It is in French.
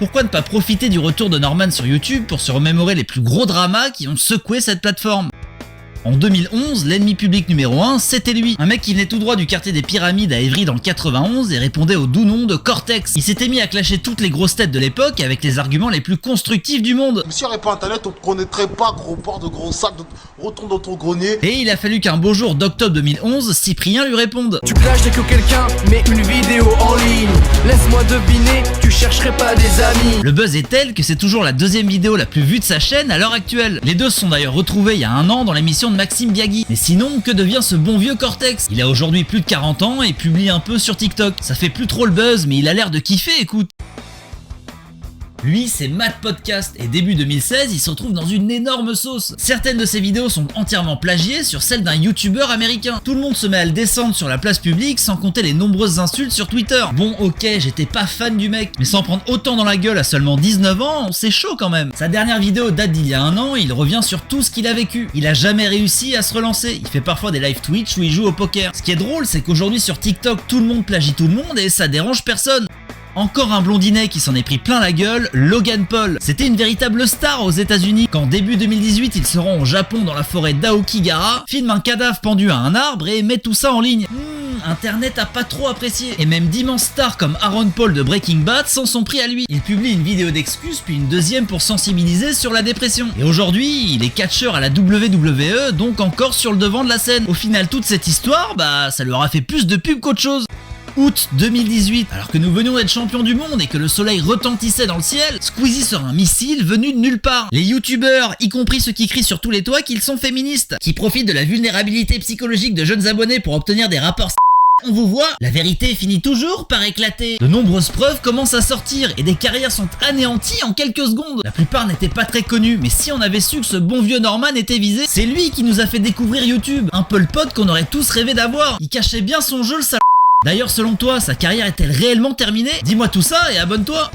Pourquoi ne pas profiter du retour de Norman sur YouTube pour se remémorer les plus gros dramas qui ont secoué cette plateforme? En 2011, l'ennemi public numéro 1, c'était lui. Un mec qui venait tout droit du quartier des Pyramides à Évry dans le 91 et répondait au doux nom de Cortex. Il s'était mis à clasher toutes les grosses têtes de l'époque avec les arguments les plus constructifs du monde. S'il n'y avait pas internet, on ne connaîtrait pas, gros porc de gros sac, retourne dans ton grenier. Et il a fallu qu'un beau jour d'octobre 2011, Cyprien lui réponde. Tu plages dès que quelqu'un met une vidéo en ligne. Laisse-moi deviner, tu chercherais pas des amis. Le buzz est tel que c'est toujours la deuxième vidéo la plus vue de sa chaîne à l'heure actuelle. Les deux se sont d'ailleurs retrouvés il y a un an dans l'émission de Maxime Biagui. Mais sinon, que devient ce bon vieux Cortex? Il a aujourd'hui plus de 40 ans et publie un peu sur TikTok. Ça fait plus trop le buzz, mais il a l'air de kiffer, écoute. Lui, c'est Matt Podcast et début 2016, il se retrouve dans une énorme sauce. Certaines de ses vidéos sont entièrement plagiées sur celles d'un youtubeur américain. Tout le monde se met à le descendre sur la place publique sans compter les nombreuses insultes sur Twitter. Bon, ok, j'étais pas fan du mec, mais s'en prendre autant dans la gueule à seulement 19 ans, c'est chaud quand même. Sa dernière vidéo date d'il y a un an et il revient sur tout ce qu'il a vécu. Il a jamais réussi à se relancer. Il fait parfois des live Twitch où il joue au poker. Ce qui est drôle, c'est qu'aujourd'hui sur TikTok, tout le monde plagie tout le monde et ça dérange personne. Encore un blondinet qui s'en est pris plein la gueule, Logan Paul. C'était une véritable star aux États-Unis quand début 2018 il se rend au Japon dans la forêt d'Aokigahara, filme un cadavre pendu à un arbre et met tout ça en ligne. Internet a pas trop apprécié. Et même d'immenses stars comme Aaron Paul de Breaking Bad s'en sont pris à lui. Il publie une vidéo d'excuses puis une deuxième pour sensibiliser sur la dépression. Et aujourd'hui, il est catcheur à la WWE, donc encore sur le devant de la scène. Au final, toute cette histoire, ça leur a fait plus de pub qu'autre chose. Août 2018, alors que nous venions d'être champions du monde et que le soleil retentissait dans le ciel, Squeezie sort un missile venu de nulle part. Les youtubeurs, y compris ceux qui crient sur tous les toits qu'ils sont féministes, qui profitent de la vulnérabilité psychologique de jeunes abonnés pour obtenir des rapports. On vous voit, la vérité finit toujours par éclater. De nombreuses preuves commencent à sortir et des carrières sont anéanties en quelques secondes. La plupart n'étaient pas très connus, mais si on avait su que ce bon vieux Norman était visé, c'est lui qui nous a fait découvrir YouTube. Un peu le pote qu'on aurait tous rêvé d'avoir. Il cachait bien son jeu, le sale. D'ailleurs, selon toi, sa carrière est-elle réellement terminée? Dis-moi tout ça et abonne-toi.